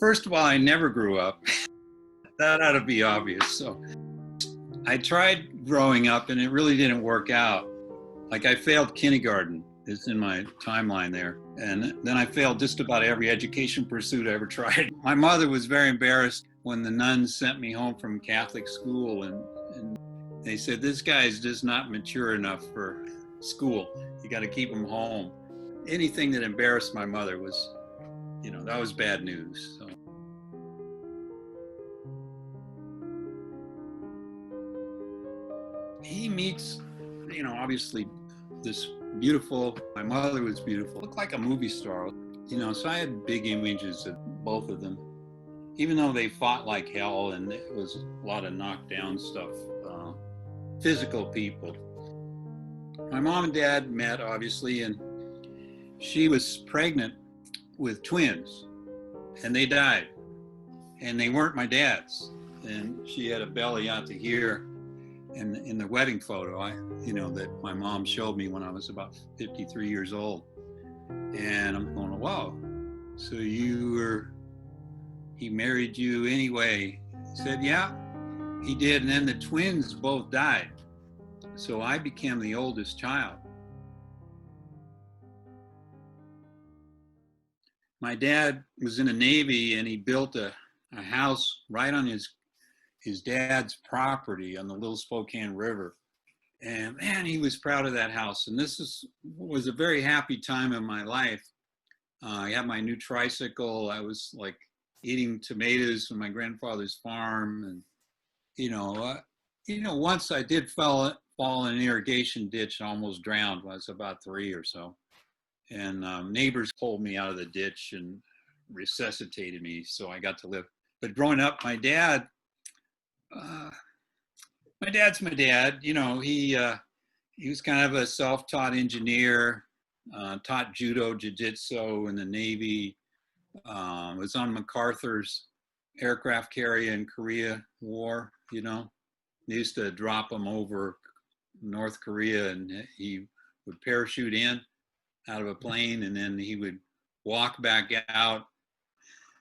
First of all, I never grew up. That ought to be obvious. So I tried growing up and it really didn't work out. Like I failed kindergarten, it's in my timeline there. And then I failed just about every education pursuit I ever tried. My mother was very embarrassed when the nuns sent me home from Catholic school and they said, this guy is just not mature enough for school. You got to keep him home. Anything that embarrassed my mother was, that was bad news. So. He meets, obviously this beautiful, my mother was beautiful, looked like a movie star, so I had big images of both of them, even though they fought like hell and it was a lot of knockdown stuff, physical people. My mom and dad met, obviously, and she was pregnant with twins and they died and they weren't my dad's, and she had a belly out to here. And in the wedding photo, that my mom showed me when I was about 53 years old. And I'm going, whoa, so he married you anyway? He said, yeah, he did. And then the twins both died. So I became the oldest child. My dad was in the Navy and he built a house right on his dad's property on the Little Spokane River. And man, he was proud of that house. And this was a very happy time in my life. I had my new tricycle. I was like eating tomatoes from my grandfather's farm. And, once I did fall in an irrigation ditch and almost drowned when I was about 3 or so. And neighbors pulled me out of the ditch and resuscitated me. So I got to live. But growing up, my dad's my dad. He was kind of a self-taught engineer, taught judo, jiu-jitsu in the Navy, was on MacArthur's aircraft carrier in Korea War, They used to drop him over North Korea and he would parachute in out of a plane and then he would walk back out.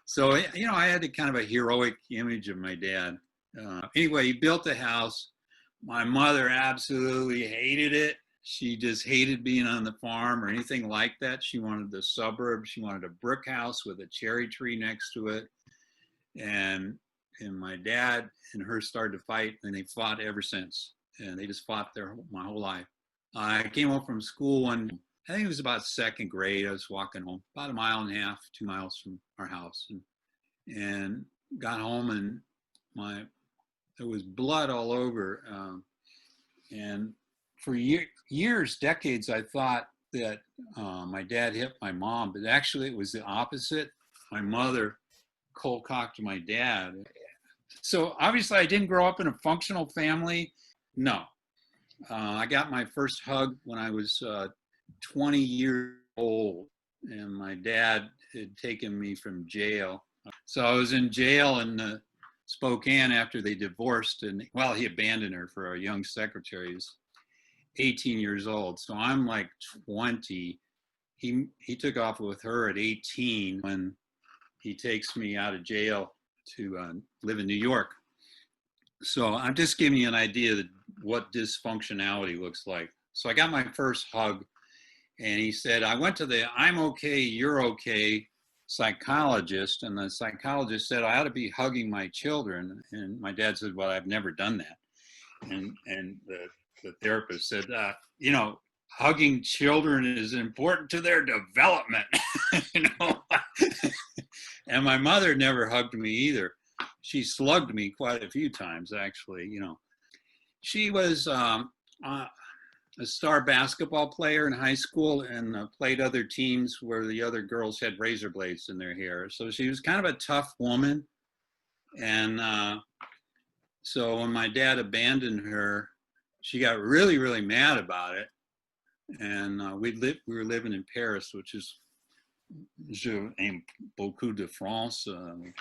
So, I had a kind of a heroic image of my dad. Anyway, he built a house. My mother absolutely hated it. She just hated being on the farm or anything like that. She wanted the suburbs. She wanted a brick house with a cherry tree next to it. And my dad and her started to fight, and they fought ever since. And they just fought my whole life. I came home from school I think it was about second grade. I was walking home about 1.5 miles, 2 miles from our house, and got home and there was blood all over. And for years, decades, I thought that my dad hit my mom, but actually it was the opposite. My mother cold-cocked my dad. So obviously I didn't grow up in a functional family. No. I got my first hug when I was 20 years old, and my dad had taken me from jail. So I was in jail in Spokane after they divorced, and he abandoned her for a young secretary. He's 18 years old. So I'm like 20. He took off with her at 18 when he takes me out of jail to live in New York. So I'm just giving you an idea of what dysfunctionality looks like. So I got my first hug, and he said, I went to the I'm okay, you're okay psychologist, and the psychologist said I ought to be hugging my children. And my dad said, well, I've never done that. And the therapist said, hugging children is important to their development. And my mother never hugged me either. She slugged me quite a few times, actually. She was a star basketball player in high school and played other teams where the other girls had razor blades in their hair. So she was kind of a tough woman. And so when my dad abandoned her, she got really, really mad about it. And we were living in Paris, which is je aime beaucoup de France,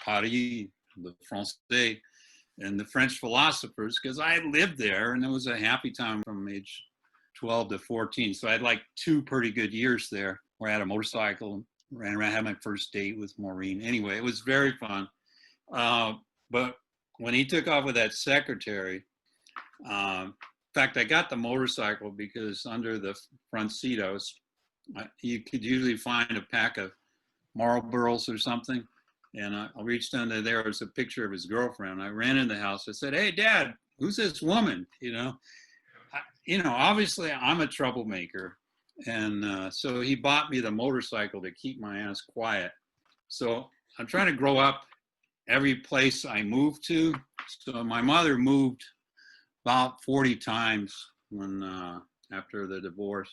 Paris, le français, and the French philosophers, because I lived there and it was a happy time from age 12 to 14. So I had like 2 pretty good years there where I had a motorcycle. ran around, had my first date with Maureen. Anyway, it was very fun. But when he took off with that secretary, in fact, I got the motorcycle because under the front seat, you could usually find a pack of Marlboros or something. And I reached under there. Was a picture of his girlfriend. I ran in the house. I said, "Hey, Dad, who's this woman?" Obviously I'm a troublemaker. And so he bought me the motorcycle to keep my ass quiet. So I'm trying to grow up every place I moved to. So my mother moved about 40 times after the divorce.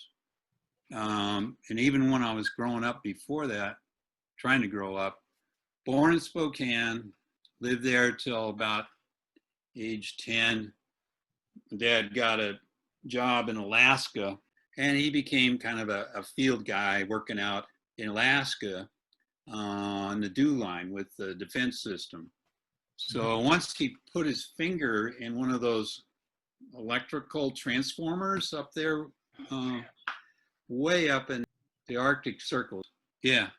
And even when I was growing up before that, trying to grow up, born in Spokane, lived there till about age 10. Dad got a job in Alaska, and he became kind of a field guy working out in Alaska on the DEW line with the defense system. So once he put his finger in one of those electrical transformers up there, way up in the Arctic Circle. Yeah.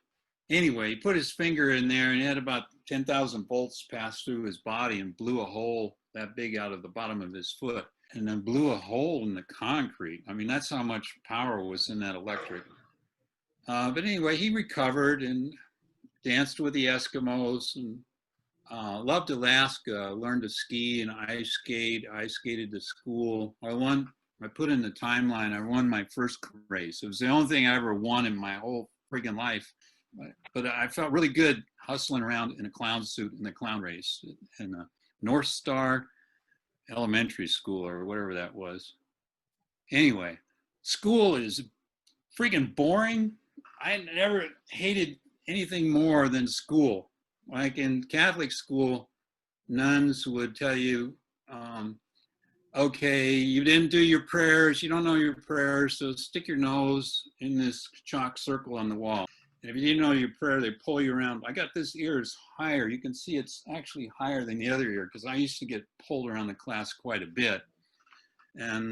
Anyway, he put his finger in there and he had about 10,000 volts pass through his body and blew a hole that big out of the bottom of his foot, and then blew a hole in the concrete. I mean, that's how much power was in that electric. But anyway, he recovered and danced with the Eskimos and loved Alaska, learned to ski and ice skate. I skated to school. I put in the timeline, I won my first race. It was the only thing I ever won in my whole friggin' life. But I felt really good hustling around in a clown suit in the clown race in a North Star Elementary School or whatever that was. Anyway, school is freaking boring. I never hated anything more than school. Like in Catholic school, nuns would tell you, okay, you didn't do your prayers, you don't know your prayers, so stick your nose in this chalk circle on the wall. And if you didn't know your prayer, they pull you around. I got this ear is higher. You can see it's actually higher than the other ear because I used to get pulled around the class quite a bit. And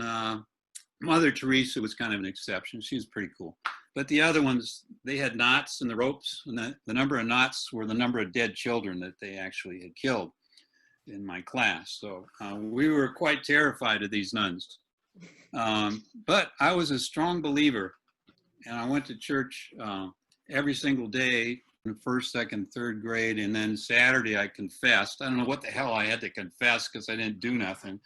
Mother Teresa was kind of an exception. She was pretty cool. But the other ones, they had knots in the ropes, and the number of knots were the number of dead children that they actually had killed in my class. So we were quite terrified of these nuns. But I was a strong believer, and I went to church every single day in the first, second, third grade, and then Saturday I confessed. I don't know what the hell I had to confess because I didn't do nothing.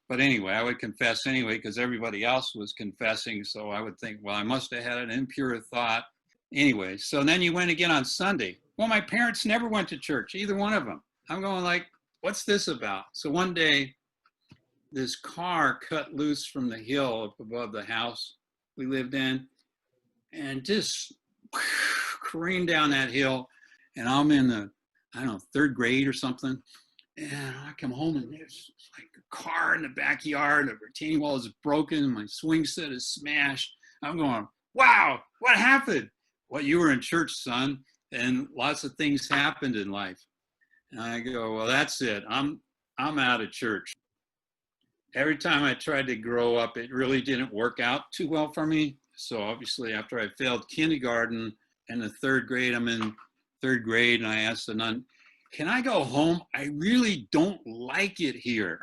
But anyway, I would confess anyway because everybody else was confessing. So I would think, well, I must have had an impure thought. Anyway, so then you went again on Sunday. Well, my parents never went to church, either one of them. I'm going like, what's this about? So one day, this car cut loose from the hill up above the house we lived in and just careened down that hill. And I'm in the, I don't know, third grade or something. And I come home and there's like a car in the backyard. The retaining wall is broken. My swing set is smashed. I'm going, wow, what happened? Well, you were in church, son, and lots of things happened in life. And I go, well, that's it. I'm out of church. Every time I tried to grow up, it really didn't work out too well for me. So obviously, after I failed kindergarten and the third grade, I'm in third grade, and I asked the nun, can I go home? I really don't like it here.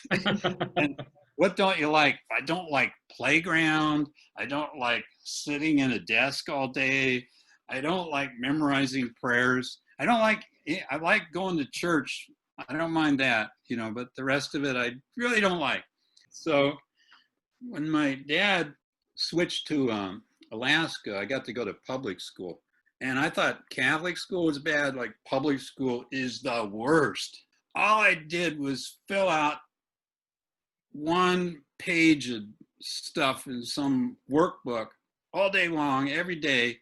And what don't you like? I don't like playground. I don't like sitting in a desk all day. I don't like memorizing prayers. I like going to church. I don't mind that, but the rest of it, I really don't like. So when my dad switched to Alaska, I got to go to public school. And I thought Catholic school was bad, like public school is the worst. All I did was fill out one page of stuff in some workbook all day long, every day.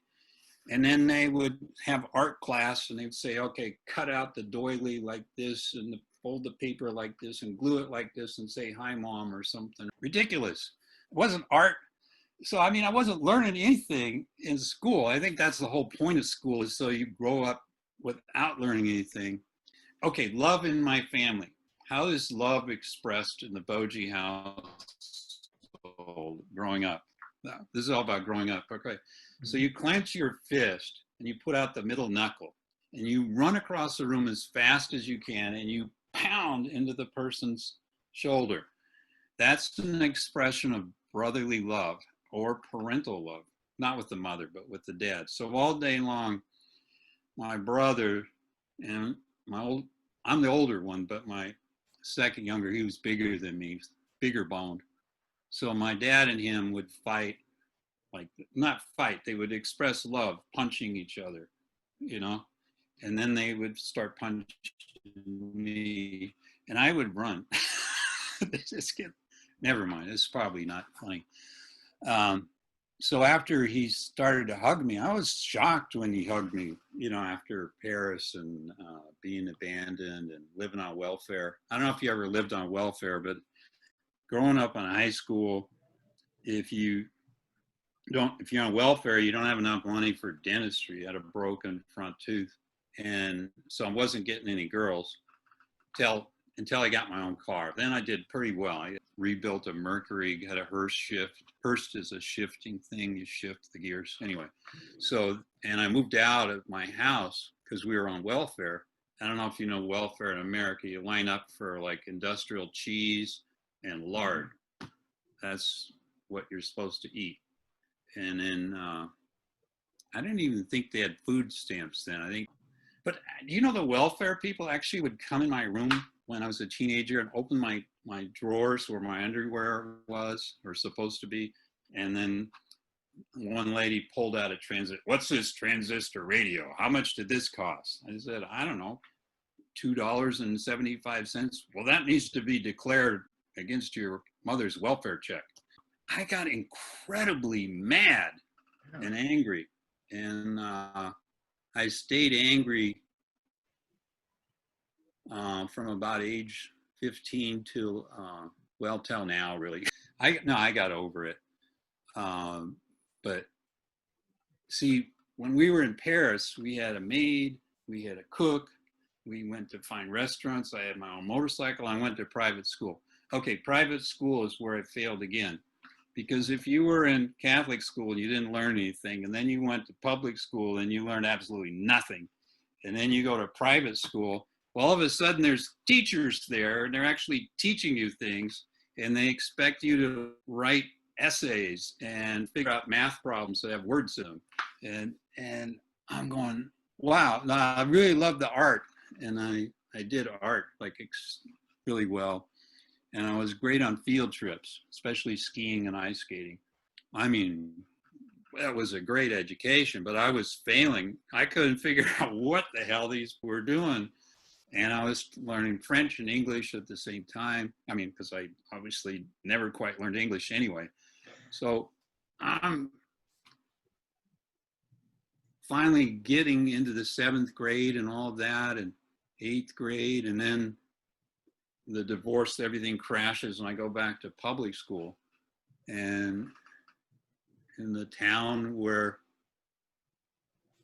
And then they would have art class and they'd say, okay, cut out the doily like this and fold the paper like this and glue it like this and say, hi, mom, or something ridiculous. It wasn't art. So, I mean, I wasn't learning anything in school. I think that's the whole point of school is so you grow up without learning anything. Okay, love in my family. How is love expressed in the Boje house growing up? This is all about growing up. Okay, so you clench your fist and you put out the middle knuckle, and you run across the room as fast as you can, and you pound into the person's shoulder. That's an expression of brotherly love or parental love, not with the mother, but with the dad. So all day long, my brother and I'm the older one, but my second younger, he was bigger than me, bigger boned. So my dad and him would fight, like not fight, they would express love, punching each other, you know, and then they would start punching me, and I would run. Never mind, it's probably not funny. So after he started to hug me, I was shocked when he hugged me, you know, after Paris and being abandoned and living on welfare. I don't know if you ever lived on welfare, but growing up in high school, if you're on welfare, you don't have enough money for dentistry. You had a broken front tooth. And so I wasn't getting any girls until I got my own car. Then I did pretty well. I rebuilt a Mercury, had a Hearst shift. Hearst is a shifting thing. You shift the gears. Anyway, so, and I moved out of my house because we were on welfare. I don't know if you know welfare in America. You line up for like industrial cheese and lard. That's what you're supposed to eat. And then I didn't even think they had food stamps then. I think, but you know, the welfare people actually would come in my room when I was a teenager and open my drawers where my underwear was or supposed to be. And then one lady pulled out a transistor. What's this transistor radio? How much did this cost? I said, I don't know, $2.75. Well, that needs to be declared against your mother's welfare check. I got incredibly mad and angry. And I stayed angry from about age 15 till, well, till now, really. I got over it. But see, when we were in Paris, we had a maid, we had a cook, we went to fine restaurants, I had my own motorcycle, I went to private school. Okay, private school is where I failed again. Because if you were in Catholic school and you didn't learn anything, and then you went to public school and you learned absolutely nothing, and then you go to private school, well, all of a sudden there's teachers there and they're actually teaching you things, and they expect you to write essays and figure out math problems that have words in them. And I'm going, wow, no, I really love the art. And I did art like really well. And I was great on field trips, especially skiing and ice skating. I mean, that was a great education, but I was failing. I couldn't figure out what the hell these were doing. And I was learning French and English at the same time. I mean, because I obviously never quite learned English anyway. So I'm finally getting into the 7th grade and all of that, and 8th grade, and then the divorce, everything crashes, and I go back to public school. And in the town where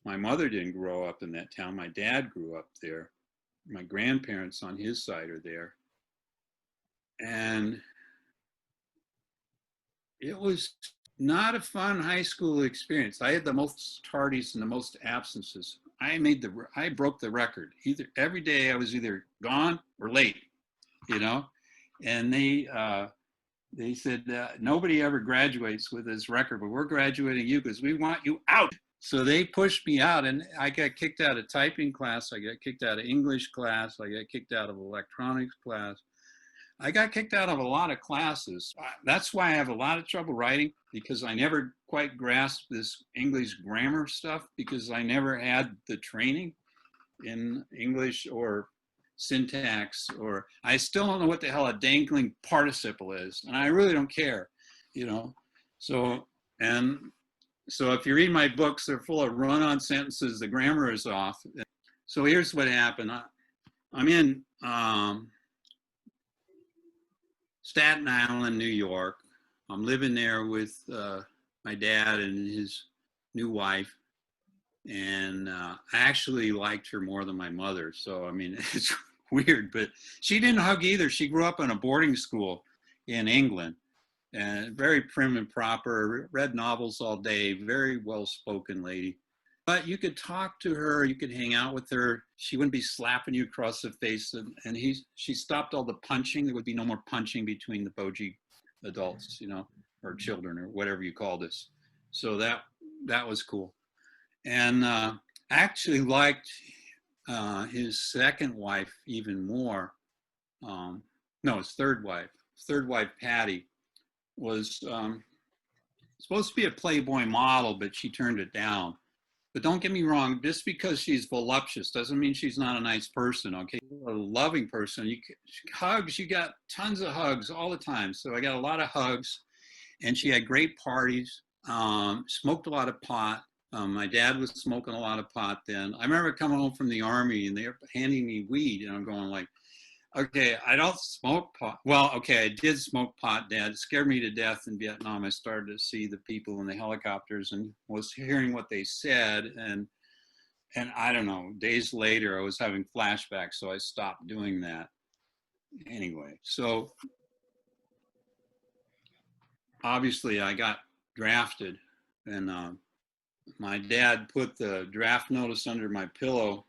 my mother didn't grow up, in that town, my dad grew up there. My grandparents on his side are there. And it was not a fun high school experience. I had the most tardies and the most absences. I broke the record. Every day I was either gone or late, you know. And they said nobody ever graduates with this record, but we're graduating you because we want you out. So they pushed me out, and I got kicked out of typing class. I got kicked out of English class. I got kicked out of electronics class. I got kicked out of a lot of classes. That's why I have a lot of trouble writing, because I never quite grasped this English grammar stuff, because I never had the training in English or syntax, or I still don't know what the hell a dangling participle is, and I really don't care, you know. So if you read my books, they're full of run-on sentences, the grammar is off. So here's what happened. I'm in Staten Island, New York. I'm living there with my dad and his new wife. And I actually liked her more than my mother. So, I mean, it's weird, but she didn't hug either. She grew up in a boarding school in England, and very prim and proper, read novels all day, very well-spoken lady. but you could talk to her, you could hang out with her. She wouldn't be slapping you across the face. And she stopped all the punching. There would be no more punching between the Boje adults, you know, or children or whatever you call this. So that was cool. And I actually liked his second wife even more. No, his third wife. Third wife, Patty, was supposed to be a Playboy model, but she turned it down. But don't get me wrong, just because she's voluptuous doesn't mean she's not a nice person, okay? A loving person. Hugs, you got tons of hugs all the time. So I got a lot of hugs, and she had great parties, smoked a lot of pot. My dad was smoking a lot of pot then. I remember coming home from the Army, and they were handing me weed, and I'm going like, okay, I don't smoke pot. Well, okay, I did smoke pot, Dad. It scared me to death in Vietnam. I started to see the people in the helicopters and was hearing what they said. And I don't know, days later, I was having flashbacks, so I stopped doing that. Anyway, so obviously I got drafted, and my dad put the draft notice under my pillow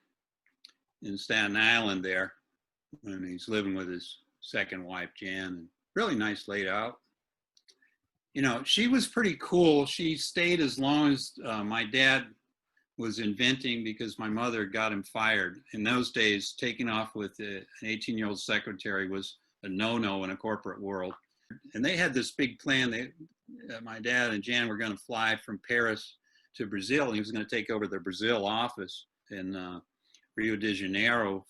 in Staten Island there. And he's living with his second wife, Jan, and really nice laid out. You know, she was pretty cool. She stayed as long as my dad was inventing, because my mother got him fired. In those days, taking off with an 18-year-old secretary was a no-no in a corporate world. And they had this big plan. My dad and Jan were going to fly from Paris to Brazil. And he was going to take over the Brazil office in Rio de Janeiro.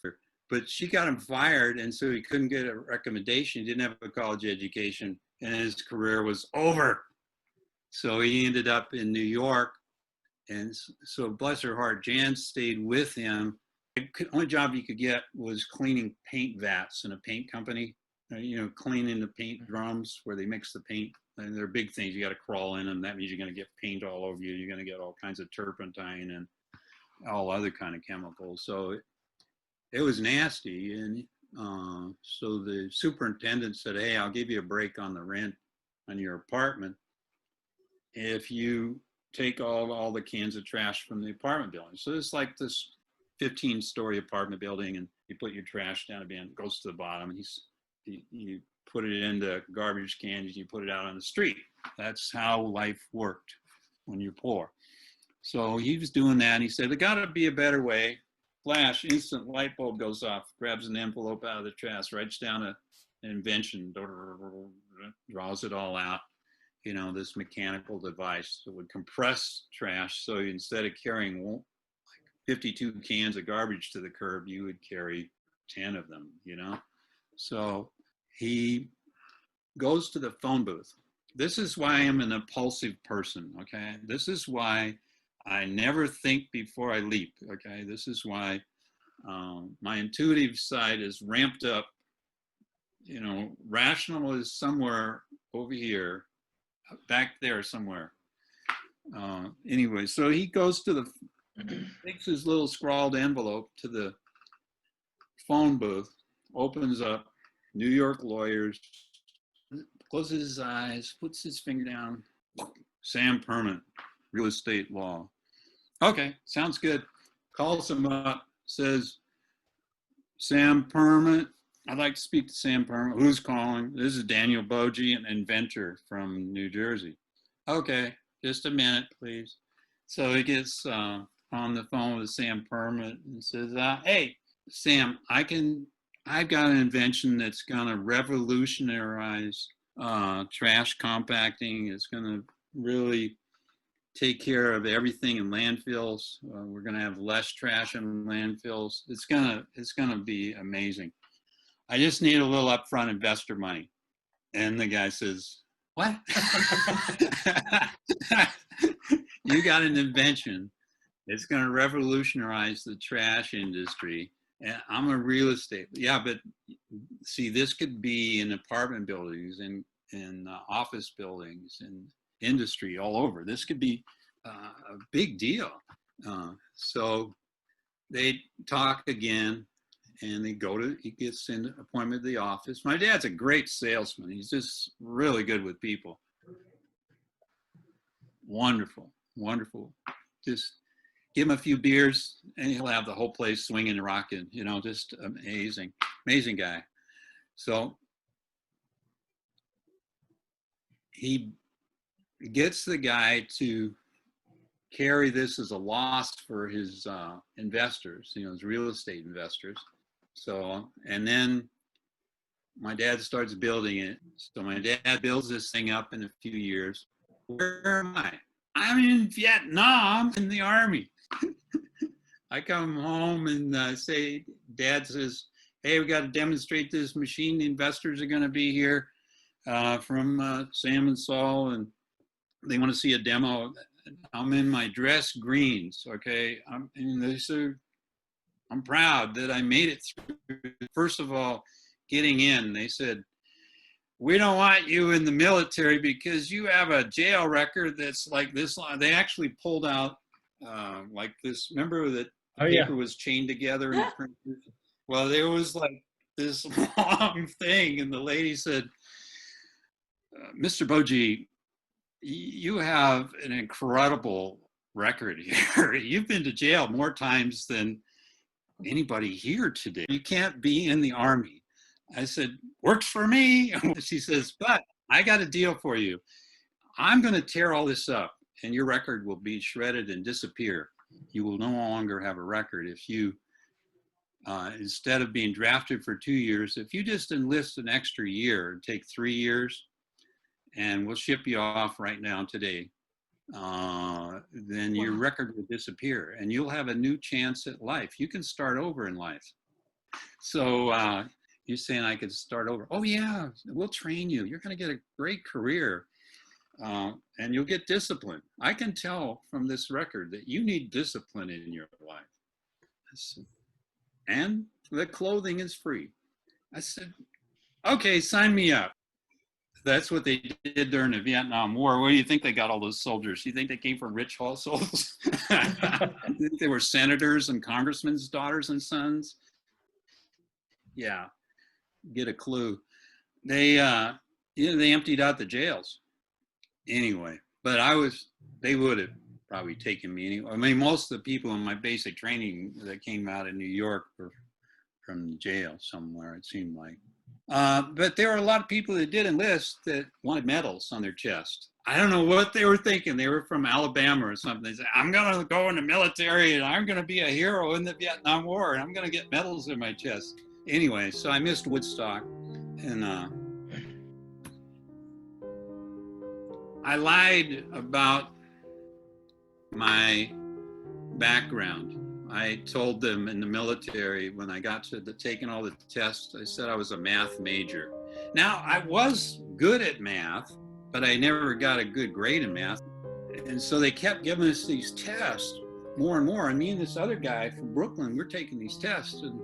But she got him fired, and so he couldn't get a recommendation. He didn't have a college education, and his career was over. So he ended up in New York, and so bless her heart, Jan stayed with him. The only job you could get was cleaning paint vats in a paint company, you know, cleaning the paint drums where they mix the paint. And they're big things. You got to crawl in them. That means you're going to get paint all over you. You're going to get all kinds of turpentine and all other kind of chemicals. So it was nasty. And so the superintendent said, hey, I'll give you a break on the rent on your apartment if you take all the cans of trash from the apartment building. So it's like this 15-story apartment building, and you put your trash down, it goes to the bottom, and you put it into garbage cans, and you put it out on the street. That's how life worked when you're poor. So he was doing that, and he said, there got to be a better way. Flash, instant light bulb goes off, grabs an envelope out of the trash, writes down an invention, draws it all out. You know, this mechanical device that would compress trash. So instead of carrying 52 cans of garbage to the curb, you would carry 10 of them, you know? So he goes to the phone booth. This is why I'm an impulsive person, okay? This is why I never think before I leap, okay? This is why my intuitive side is ramped up. You know, rational is somewhere over here, back there somewhere. Anyway, so he goes to takes his little scrawled envelope to the phone booth, opens up, New York lawyers, closes his eyes, puts his finger down, Sam Perman, real estate law. Okay, sounds good. Calls him up, says, Sam Perman, I'd like to speak to Sam Perman. Who's calling? This is Daniel Boje, an inventor from New Jersey. Okay, just a minute, please. So he gets on the phone with Sam Perman and says, hey, Sam, I've got an invention that's going to revolutionize trash compacting. It's going to really take care of everything in landfills. We're going to have less trash in landfills. It's gonna be amazing. I just need a little upfront investor money. And the guy says, what? You got an invention. It's going to revolutionize the trash industry. And I'm a real estate. Yeah, but see, this could be in apartment buildings and in office buildings and industry all over. This could be a big deal. So they talk again, and he gets an appointment at the office. My dad's a great salesman. He's just really good with people. Wonderful, wonderful. Just, give him a few beers, and he'll have the whole place swinging and rocking. You know, just amazing, amazing guy. So he gets the guy to carry this as a loss for his investors, you know, his real estate investors. So, and then my dad starts building it. So my dad builds this thing up in a few years. Where am I? I'm in Vietnam in the Army. I come home and say, Dad says, hey, we got to demonstrate this machine. The investors are going to be here from Sam and Saul, and they want to see a demo. I'm in my dress greens, okay? And they said, I'm proud that I made it through. First of all, getting in, they said, we don't want you in the military because you have a jail record that's like this. They actually pulled out like this. Remember that paper was chained together in the printer? Well, there was like this long thing, and the lady said, Mr. Boje, you have an incredible record here. You've been to jail more times than anybody here today. You can't be in the Army. I said, works for me. She says, but I got a deal for you. I'm going to tear all this up and your record will be shredded and disappear. You will no longer have a record if you, instead of being drafted for 2 years, if you just enlist an extra year, take 3 years, and we'll ship you off right now today, then your record will disappear and you'll have a new chance at life. You can start over in life. So you're saying I could start over? Oh yeah, we'll train you. You're going to get a great career and you'll get discipline. I can tell from this record that you need discipline in your life. And the clothing is free. I said, okay, sign me up. That's what they did during the Vietnam War. Where do you think they got all those soldiers? You think they came from rich households? You think they were senators and congressmen's daughters and sons? Yeah, get a clue. They they emptied out the jails anyway. But they would have probably taken me anyway. I mean, most of the people in my basic training that came out of New York were from jail somewhere, it seemed like. But there were a lot of people that did enlist that wanted medals on their chest. I don't know what they were thinking. They were from Alabama or something. They said, I'm going to go in the military and I'm going to be a hero in the Vietnam War and I'm going to get medals in my chest. Anyway, so I missed Woodstock and I lied about my background. I told them in the military when I got to taking all the tests, I said I was a math major. Now, I was good at math, but I never got a good grade in math. And so they kept giving us these tests more and more. And me and this other guy from Brooklyn, we're taking these tests and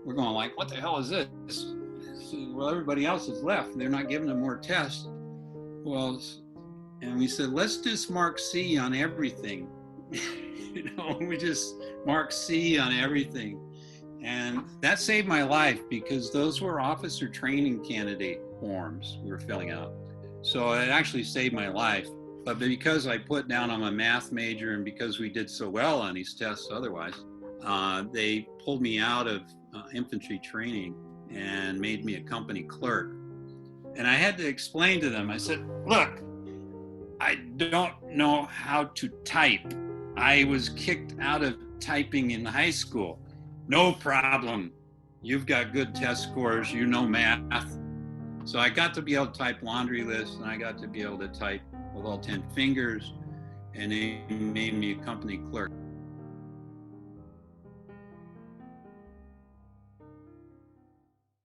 we're going like, what the hell is this? So, well, everybody else has left. They're not giving them more tests. Well, and we said, let's just mark C on everything. You know, we just mark C on everything. And that saved my life because those were officer training candidate forms we were filling out. So it actually saved my life. But because I put down I'm a math major and because we did so well on these tests otherwise, they pulled me out of infantry training and made me a company clerk. And I had to explain to them, I said, look, I don't know how to type. I was kicked out of typing in high school. No problem. You've got good test scores. You know math. So I got to be able to type laundry lists and I got to be able to type with all 10 fingers and they made me a company clerk.